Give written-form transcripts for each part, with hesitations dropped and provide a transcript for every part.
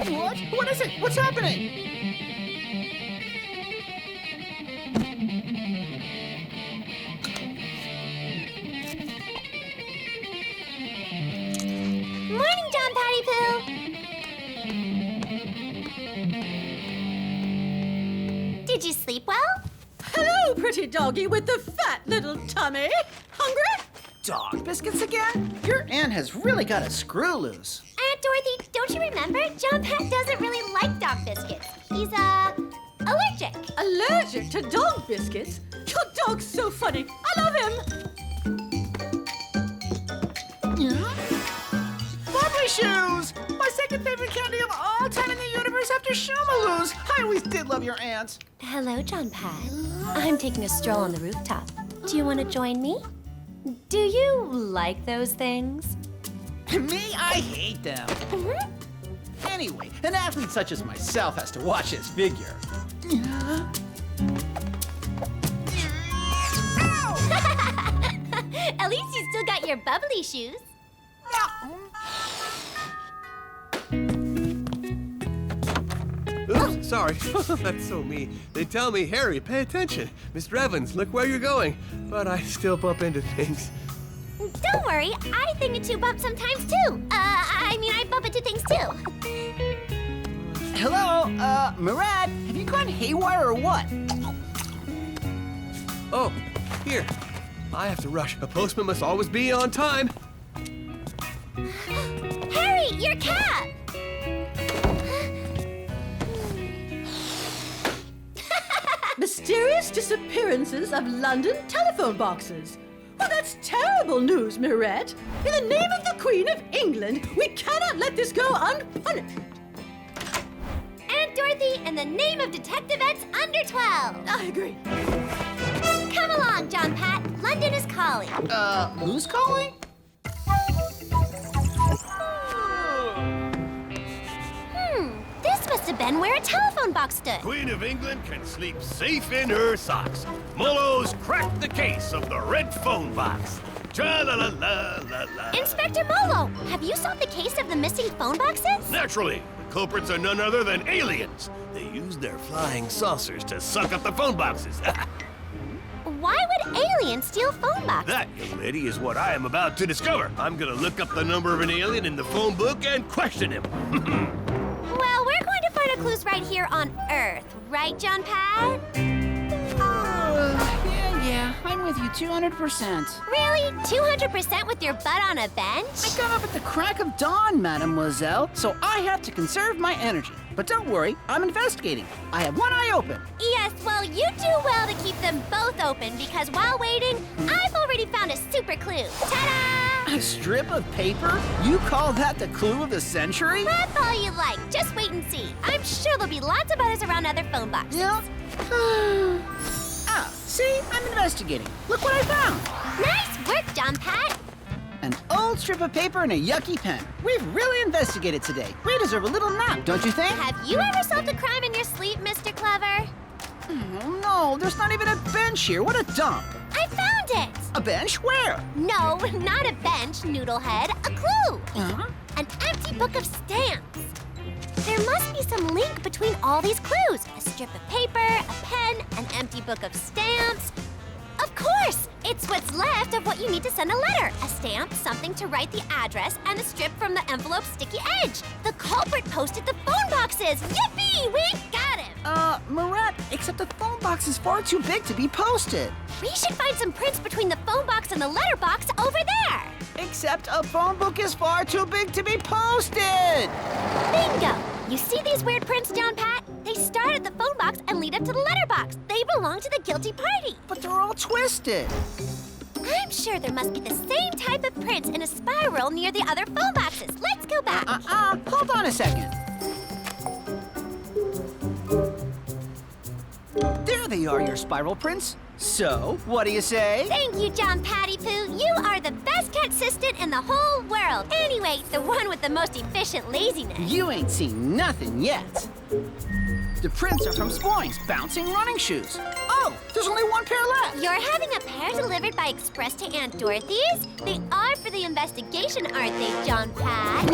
What? What is it? What's happening? Morning, John Patty Pooh. Did you sleep well? Hello, pretty doggy with the fat little tummy. Hungry? Dog biscuits again? Your aunt has really got a screw loose. Aunt Dorothy, don't you remember? John Pat doesn't really like dog biscuits. He's, allergic. Allergic to dog biscuits? Your dog's so funny. I love him. Bubbly Shoes! My second favorite candy of all time in the universe after Shumaloos. I always did love your aunt. Hello, John Pat. I'm taking a stroll on the rooftop. Do you want to join me? Do you like those things? Me, I hate them. Anyway, an athlete such as myself has to watch his figure. At least you still got your bubbly shoes. Oops, sorry. That's so me. They tell me, Harry, pay attention. Mr. Evans, look where you're going. But I still bump into things. Don't worry, I think into bump sometimes too. I bump into things too. Hello, Murad, have you gone haywire or what? Oh, here. I have to rush. A postman must always be on time. Harry, your cap! Mysterious disappearances of London telephone boxes. Well, that's terrible news, Mirette. In the name of the Queen of England, we cannot let this go unpunished. Aunt Dorothy, in the name of Detective X under 12. I agree. Come along, John Pat. London is calling. Who's calling? This must have been where a telephone box stood. Queen of England can sleep safe in her socks. Mullo's cracked the case of the red phone box. Tra-la-la-la-la-la. Inspector Molo, have you solved the case of the missing phone boxes? Naturally, the culprits are none other than aliens. They use their flying saucers to suck up the phone boxes. Why would aliens steal phone boxes? That, young lady, is what I am about to discover. I'm gonna look up the number of an alien in the phone book and question him. Well, we're going to find our clues right here on Earth, right, John Pat? Yeah, I'm with you 200%. Really? 200% with your butt on a bench? I got up at the crack of dawn, mademoiselle, so I have to conserve my energy. But don't worry, I'm investigating. I have one eye open. Yes, well, you do well to keep them both open because while waiting, I've already found a super clue. Ta-da! A strip of paper? You call that the clue of the century? That's all you like. Just wait and see. I'm sure there'll be lots of others around other phone boxes. Yeah. See? I'm investigating. Look what I found. Nice work, John Pat. An old strip of paper and a yucky pen. We've really investigated today. We deserve a little nap, don't you think? Have you ever solved a crime in your sleep, Mr. Clever? Oh, no, there's not even a bench here. What a dump. I found it! A bench? Where? No, not a bench, Noodlehead. A clue! Uh-huh. An empty book of stamps. There must be some link between all these clues. A strip of paper, a pen, an empty book of stamps. Of course! It's what's left of what you need to send a letter. A stamp, something to write the address, and a strip from the envelope's sticky edge. The culprit posted the phone boxes. Yippee! We got him! Murat, except the phone box is far too big to be posted. We should find some prints between the phone box and the letter box over there. Except a phone book is far too big to be posted. Bingo! You see these weird prints, John Pat? They start at the phone box and lead up to the letterbox. They belong to the guilty party. But they're all twisted. I'm sure there must be the same type of prints in a spiral near the other phone boxes. Let's go back. Hold on a second. There they are, your spiral prints. So, what do you say? Thank you, John Patty Pooh. You are the best cat assistant in the whole world. Anyway, the one with the most efficient laziness. You ain't seen nothing yet. The prints are from Spoing's bouncing running shoes. Oh, there's only one pair left. You're having a pair delivered by express to Aunt Dorothy's? They are for the investigation, aren't they, John Pat?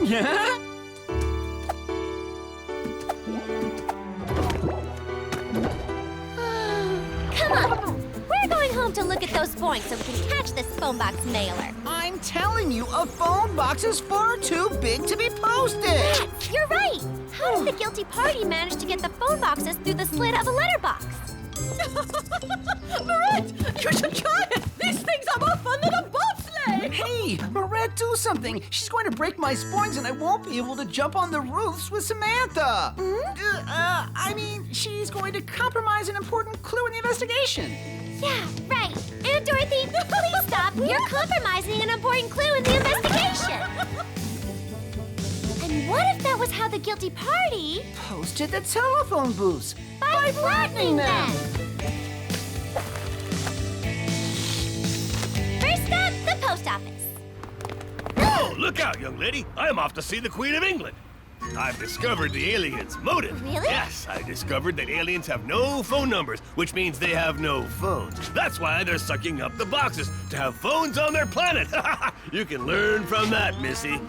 Yeah? going so we can catch this phone box mailer. I'm telling you, a phone box is far too big to be posted. Yes, you're right. How did the guilty party manage to get the phone boxes through the slit of a letterbox? Mirette, you should try it! These things are more fun than a bobsleigh! Hey, Mirette, do something. She's going to break my spines and I won't be able to jump on the roofs with Samantha. I mean, she's going to compromise an important clue in the investigation. Yeah, right. And Dorothy, please stop. You're compromising an important clue in the investigation. And what if that was how the guilty party... Posted the telephone booths. By flattening them! First up, the post office. Oh, look out, young lady. I'm off to see the Queen of England. I've discovered the aliens' motive. Really? Yes, I discovered that aliens have no phone numbers, which means they have no phones. That's why they're sucking up the boxes, to have phones on their planet. You can learn from that, Missy.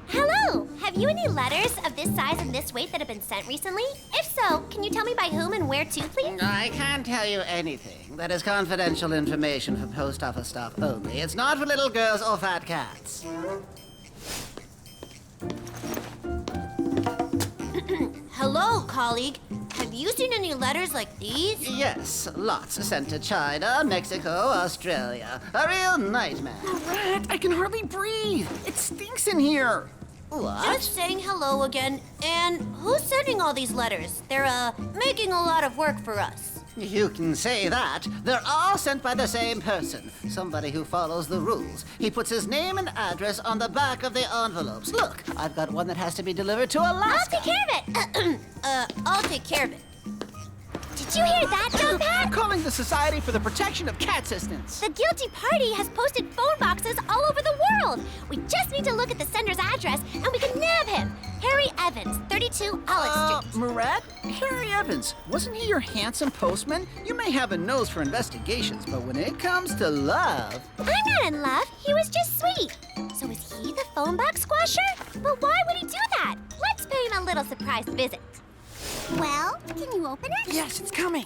Hello! Have you any letters of this size and this weight that have been sent recently? If so, can you tell me by whom and where to, please? I can't tell you anything. That is confidential information for post office staff only. It's not for little girls or fat cats. Hello, colleague. Have you seen any letters like these? Yes, lots sent to China, Mexico, Australia. A real nightmare. Rat, I can hardly breathe. It stinks in here. What? Just saying hello again. And who's sending all these letters? They're, making a lot of work for us. You can say that. They're all sent by the same person. Somebody who follows the rules. He puts his name and address on the back of the envelopes. Look, I've got one that has to be delivered to I'll Alaska. take care of it. I'll take care of it. Did you hear that, John I'm Pat? calling the Society for the Protection of Cat Assistants. The guilty party has posted phone boxes all over the world. We just need to look at the sender's address and we can nab him. Harry Evans, 32 Alex Street. Mirette? Harry Evans, wasn't he your handsome postman? You may have a nose for investigations, but when it comes to love... I'm not in love. He was just sweet. So is he the phone box squasher? But why would he do that? Let's pay him a little surprise visit. Well, can you open it? Yes, it's coming.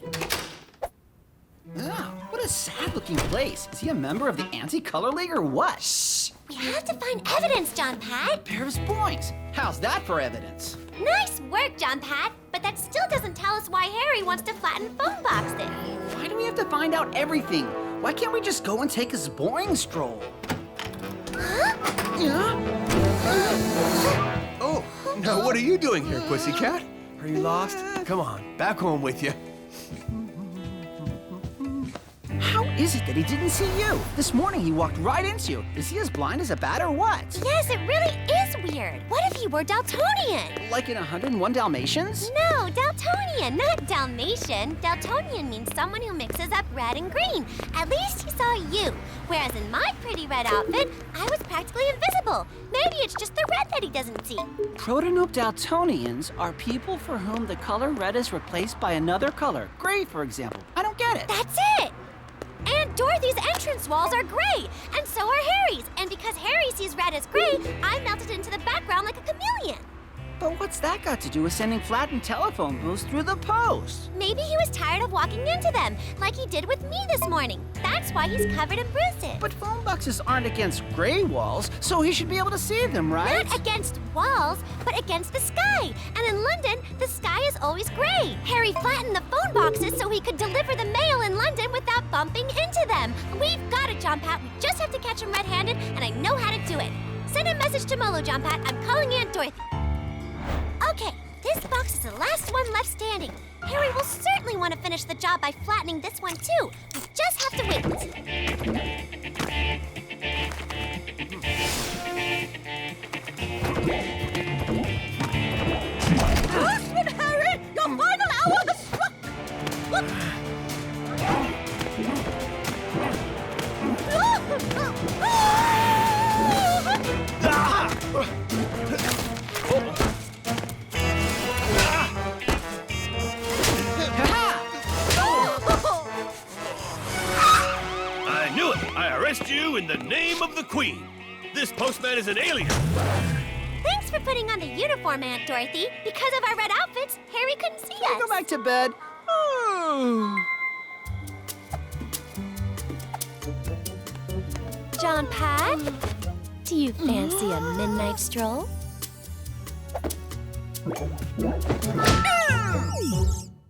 Oh, what a sad-looking place. Is he a member of the Anti-Color League or what? Shh! We have to find evidence, John Pat. Pair of his points. How's that for evidence? Nice work, John Pat. But that still doesn't tell us why Harry wants to flatten phone boxes. Why do we have to find out everything? Why can't we just go and take a boring stroll? Yeah? Oh, now what are you doing here, pussycat? Are you lost? Come on, back home with you. How is it that he didn't see you? This morning he walked right into you. Is he as blind as a bat or what? Yes, it really is weird. What if he were Daltonian? Like in 101 Dalmatians? No, Daltonian, not Dalmatian. Daltonian means someone who mixes up red and green. At least he saw you. Whereas in my pretty red outfit, I was practically invisible. Maybe it's just the red that he doesn't see. Protanope Daltonians are people for whom the color red is replaced by another color. Gray, for example. I don't get it. That's it! And Dorothy's entrance walls are gray, and so are Harry's. And because Harry sees red as gray, I melted into the background like a chameleon. But what's that got to do with sending flattened telephone booths through the post? Maybe he was tired of walking into them, like he did with me this morning. That's why he's covered in bruises. But phone boxes aren't against gray walls, so he should be able to see them, right? Not against walls, but against the sky. And in London, the sky is always gray. Harry flattened the phone boxes so he could deliver the mail in London without bumping into them. We've got it, John Pat. We just have to catch him red-handed, and I know how to do it. Send a message to Molo, John Pat. I'm calling Aunt Dorothy. Okay, this box is the last one left standing. Harry will certainly want to finish the job by flattening this one, too. We just have to wait. Horseman Harry, your final hour has struck! I knew it! I arrest you in the name of the Queen! This postman is an alien! Thanks for putting on the uniform, Aunt Dorothy. Because of our red outfits, Harry couldn't see us. Go back to bed. Oh. John Pat, do you fancy a midnight stroll?